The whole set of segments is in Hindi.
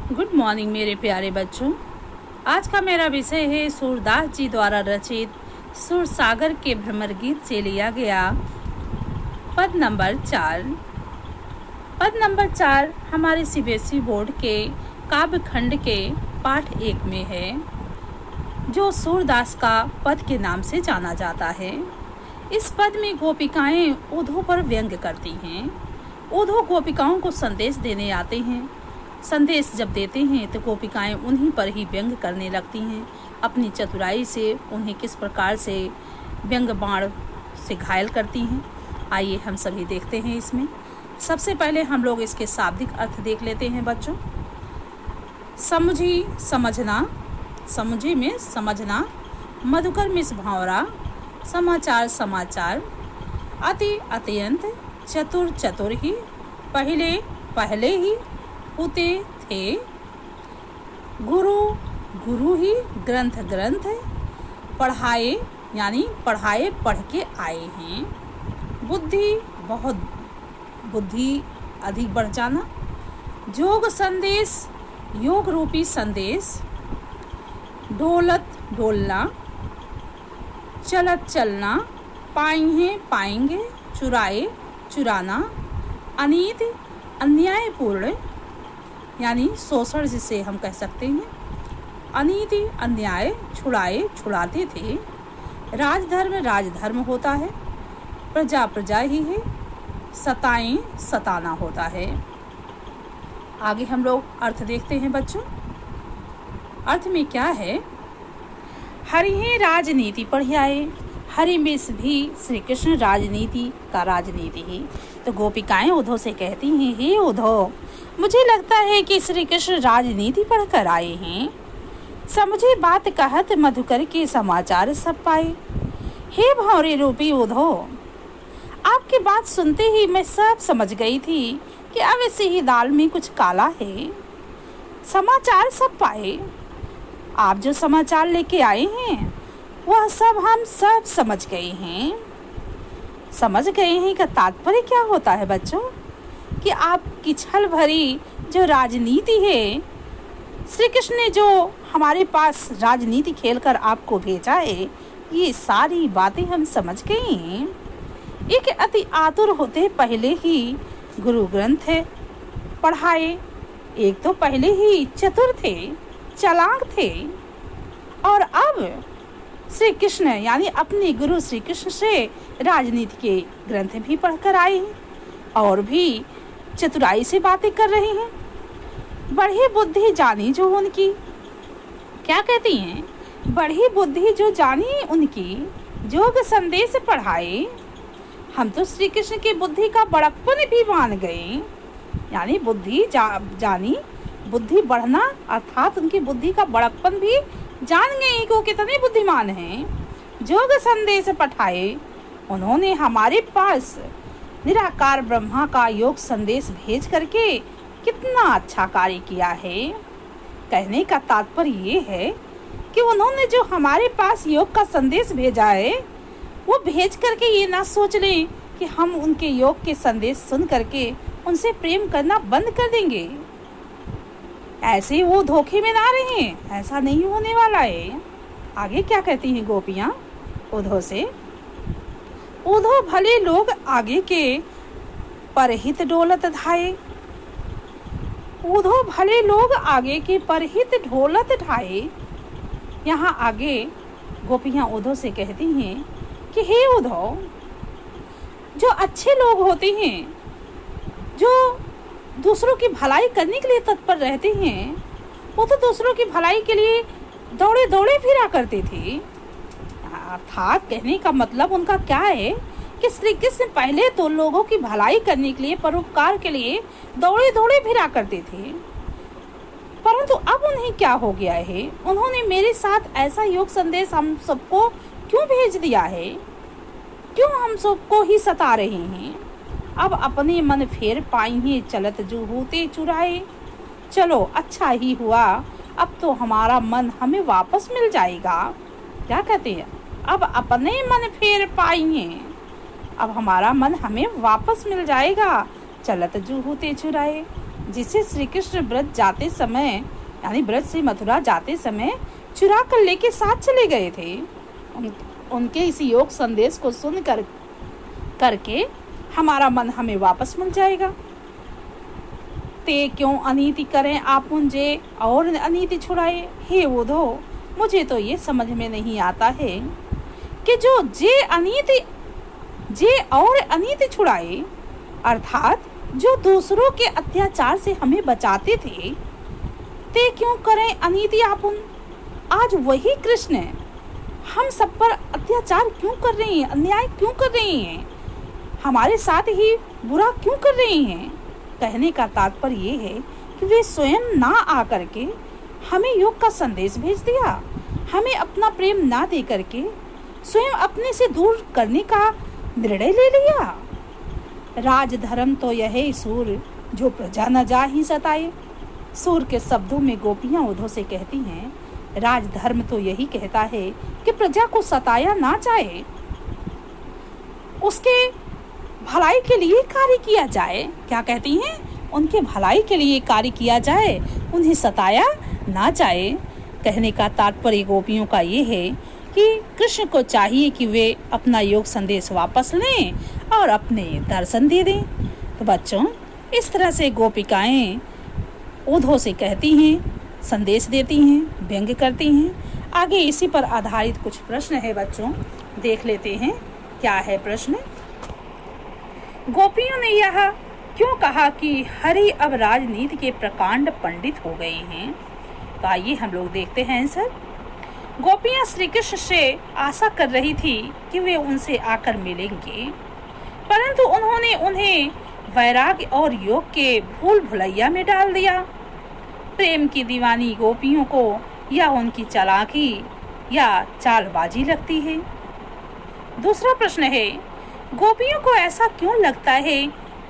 गुड मॉर्निंग मेरे प्यारे बच्चों। आज का मेरा विषय है सूरदास जी द्वारा रचित सुर सागर के भ्रमर गीत से लिया गया पद नंबर 4। पद नंबर 4 हमारे सीबीएसई बोर्ड के काव्य खंड के पाठ 1 में है, जो सूरदास का पद के नाम से जाना जाता है। इस पद में गोपिकाएं उद्धव पर व्यंग करती हैं। उद्धव गोपिकाओं को संदेश देने आते हैं। संदेश जब देते हैं तो गोपिकाएं उन्हीं पर ही व्यंग करने लगती हैं। अपनी चतुराई से उन्हें किस प्रकार से व्यंग बाण से घायल करती हैं, आइए हम सभी देखते हैं। इसमें सबसे पहले हम लोग इसके शाब्दिक अर्थ देख लेते हैं बच्चों। समुझी समझना, समुझी में समझना, मधुकर मिस भावरा, समाचार समाचार, अति अत्यंत, चतुर चतुर ही, पहले पहले ही, होते थे, गुरु गुरु ही, ग्रंथ ग्रंथ, पढ़ाए यानी पढ़ाए पढ़ के आए हैं, बुद्धि बहुत बुद्धि अधिक बढ़ जाना, जोग संदेश योग रूपी संदेश, डोलत डोलना, चलत चलना, पाएंगे पाएंगे, चुराए चुराना, अनीत अन्यायपूर्ण यानी शोषण जिसे हम कह सकते हैं, अनीति अन्याय, छुड़ाए छुड़ाते थे, राजधर्म राजधर्म होता है, प्रजा प्रजा ही है, सताएं सताना होता है। आगे हम लोग अर्थ देखते हैं बच्चों। अर्थ में क्या है? हरि है राजनीति पढ़ियाए, हरि में भी श्री कृष्ण राजनीति का राजनीति है। तो गोपिकाएं उद्धव से कहती हैं, हे उद्धव, मुझे लगता है कि श्री कृष्ण राजनीति पढ़कर आए हैं। समझे बात कहत मधुकर के समाचार सब पाए। हे भौरे रूपी उद्धव, आपकी बात सुनते ही मैं सब समझ गई थी कि अवश्य ही दाल में कुछ काला है। समाचार सब पाए, आप जो समाचार लेके आए हैं वह सब हम सब समझ गए हैं। समझ गए हैं का तात्पर्य क्या होता है बच्चों? कि आपकी छल भरी जो राजनीति है, श्री कृष्ण ने जो हमारे पास राजनीति खेलकर आपको भेजा है, ये सारी बातें हम समझ गए हैं। एक अति आतुर होते पहले ही गुरु ग्रंथ है पढ़ाए, एक तो पहले ही चतुर थे, चालाक थे, और अब श्री कृष्ण यानी अपने गुरु श्री कृष्ण से राजनीति के ग्रंथ भी पढ़कर आए हैं और भी चतुराई से बातें कर रहे हैं। बढ़ी बुद्धि जानी जो उनकी, क्या कहती हैं? बढ़ी बुद्धि जो जानी उनकी, जोग संदेश पढ़ाए। हम तो श्री कृष्ण की बुद्धि का बड़प्पन भी मान गए, यानी बुद्धि जानी, बुद्धि बढ़ना अर्थात उनकी बुद्धि का बड़प्पन भी जान गए कि वो कितने बुद्धिमान हैं। जोग संदेश पठाए, उन्होंने हमारे पास निराकार ब्रह्मा का योग संदेश भेज करके कितना अच्छा कार्य किया है। कहने का तात्पर्य ये है कि उन्होंने जो हमारे पास योग का संदेश भेजा है, वो भेज करके ये ना सोच लें कि हम उनके योग के संदेश सुन करके उनसे प्रेम करना बंद कर देंगे। ऐसे वो धोखे में ना रहे, ऐसा नहीं होने वाला है। आगे क्या कहती हैं गोपियाँ उद्धव से? उद्धव भले लोग आगे के परहित डोलत ढाए, उद्धव भले लोग आगे के परहित ढोलत ढाए। यहाँ आगे गोपियाँ उद्धव से कहती हैं कि हे उद्धव, जो अच्छे लोग होते हैं, जो दूसरों की भलाई करने के लिए तत्पर रहते हैं, वो तो दूसरों की भलाई के लिए दौड़े दौड़े फिरा करते थे। अर्थात कहने का मतलब उनका क्या है कि श्री कृष्ण पहले तो लोगों की भलाई करने के लिए, परोपकार के लिए दौड़े दौड़े फिरा करते थे, परंतु अब उन्हें क्या हो गया है? उन्होंने मेरे साथ ऐसा योग संदेश हम सबको क्यों भेज दिया है? क्यों हम सबको ही सता रहे हैं? अब अपने मन फेर पाएंगे, चलत जो होते चुराए। चलो अच्छा ही हुआ, अब तो हमारा मन हमें वापस मिल जाएगा। क्या कहते हैं? अब अपने मन फेर पाएंगे, अब हमारा मन हमें वापस मिल जाएगा, चलत जो होते चुराए। जिसे श्री कृष्ण ब्रज जाते समय यानी ब्रज से मथुरा जाते समय चुरा कर लेके साथ चले गए थे। उनके इस योग संदेश को सुन करके हमारा मन हमें वापस मिल जाएगा। ते क्यों अनीति करें आप मुझे और अनीति छुड़ाए। हे उद्धो, मुझे तो ये समझ में नहीं आता है कि जो जे और अनीति छुड़ाए, अर्थात जो दूसरों के अत्याचार से हमें बचाते थे, ते क्यों करें अनीति आपुन। आज वही कृष्ण हम सब पर अत्याचार क्यों कर रहे हैं, अन्याय क्यों कर रहे हैं, हमारे साथ ही बुरा क्यों कर रहे हैं। कहने का तात्पर्य ये है कि वे स्वयं ना आकर के हमें योग का संदेश भेज दिया, हमें अपना प्रेम ना दे करके स्वयं अपने से दूर करने का निर्णय ले लिया। राजधर्म तो यह सूर जो प्रजा न जा ही सताए। सूर के शब्दों में गोपियां उद्धव से कहती हैं, राजधर्म तो यही कहता है कि प्रजा को सताया ना जाए, उसके भलाई के लिए कार्य किया जाए। क्या कहती हैं? उनके भलाई के लिए कार्य किया जाए, उन्हें सताया ना जाए। कहने का तात्पर्य गोपियों का ये है कि कृष्ण को चाहिए कि वे अपना योग संदेश वापस लें और अपने दर्शन दे दें। तो बच्चों, इस तरह से गोपिकाएं उद्धव से कहती हैं, संदेश देती हैं, व्यंग्य करती हैं। आगे इसी पर आधारित कुछ प्रश्न है बच्चों, देख लेते हैं क्या है प्रश्न। गोपियों ने यह क्यों कहा कि हरि अब राजनीति के प्रकांड पंडित हो गए हैं। तो आइए हम लोग देखते हैं आंसर। गोपियां श्री कृष्ण से आशा कर रही थी कि वे उनसे आकर मिलेंगे, परंतु उन्होंने उन्हें वैराग्य और योग के भूल भुलैया में डाल दिया। प्रेम की दीवानी गोपियों को या उनकी चालाकी या चालबाजी लगती है। दूसरा प्रश्न है, गोपियों को ऐसा क्यों लगता है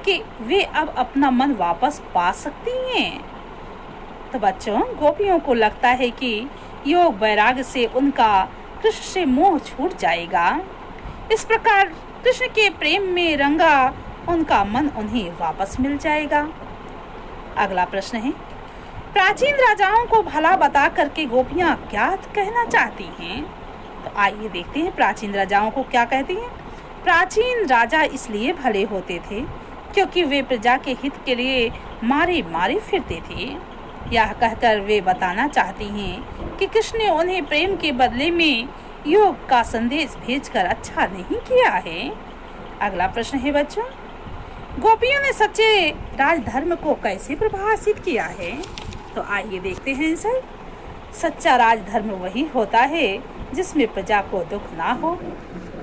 कि वे अब अपना मन वापस पा सकती हैं। तो बच्चों, गोपियों को लगता है कि योग वैराग्य से उनका कृष्ण से मोह छूट जाएगा। इस प्रकार कृष्ण के प्रेम में रंगा उनका मन उन्हें वापस मिल जाएगा। अगला प्रश्न है, प्राचीन राजाओं को भला बता करके गोपियां क्या कहना चाहती हैं। तो आइए देखते हैं प्राचीन राजाओं को क्या कहती हैं। प्राचीन राजा इसलिए भले होते थे क्योंकि वे प्रजा के हित के लिए मारे मारे फिरते थे। यह कहकर वे बताना चाहती हैं कि कृष्ण ने उन्हें प्रेम के बदले में योग का संदेश भेजकर अच्छा नहीं किया है। अगला प्रश्न है बच्चों, गोपियों ने सच्चे राजधर्म को कैसे परिभाषित किया है। तो आइए देखते हैं आंसर। सच्चा राजधर्म वही होता है जिसमें प्रजा को दुख ना हो।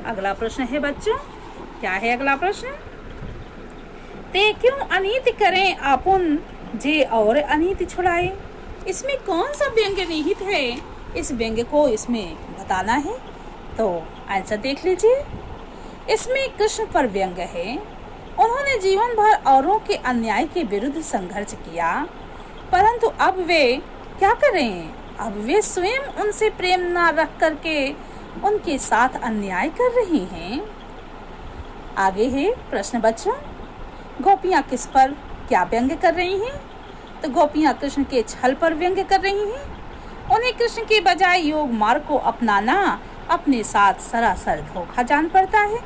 अगला प्रश्न है बच्चों, क्या है अगला प्रश्न। ते क्यों अनीति करें आपुन जे और अनीति छुड़ाए। इसमें कौन सा व्यंग्य निहित है, इस व्यंग्य को इसमें बताना है। तो आंसर देख लीजिए। इसमें कृष्ण पर व्यंग्य है। उन्होंने जीवन भर औरों के अन्याय के विरुद्ध संघर्ष किया, परंतु अब वे क्या कर रहे हैं, अब वे स्वयं उनसे प्रेम न रख करके उनके साथ अन्याय कर रही हैं। आगे है प्रश्न बच्चों, गोपियां किस पर क्या व्यंग्य कर रही हैं। तो गोपियां कृष्ण के छल पर व्यंग्य कर रही हैं। उन्हें कृष्ण के बजाय योग मार्ग को अपनाना अपने साथ सरासर धोखा जान पड़ता है।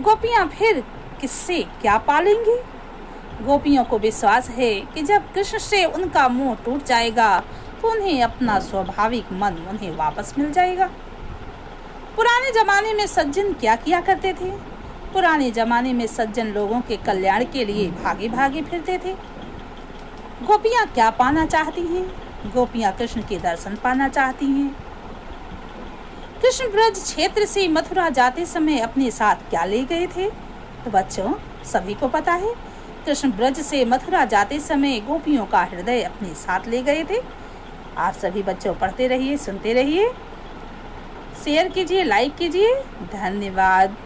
गोपियां फिर किससे क्या पालेंगी। गोपियों को विश्वास है कि जब कृष्ण से उनका मोह टूट जाएगा तो उन्हें अपना स्वाभाविक मन उन्हें वापस मिल जाएगा। पुराने जमाने में सज्जन क्या किया करते थे। पुराने जमाने में सज्जन लोगों के कल्याण के लिए भागे भागे फिरते थे। गोपियां क्या पाना चाहती हैं। गोपियां कृष्ण के दर्शन पाना चाहती हैं। कृष्ण ब्रज क्षेत्र से मथुरा जाते समय अपने साथ क्या ले गए थे। तो बच्चों, सभी को पता है, कृष्ण ब्रज से मथुरा जाते समय गोपियों का हृदय अपने साथ ले गए थे। आप सभी बच्चों पढ़ते रहिए, सुनते रहिए, शेयर कीजिए, लाइक कीजिए। धन्यवाद।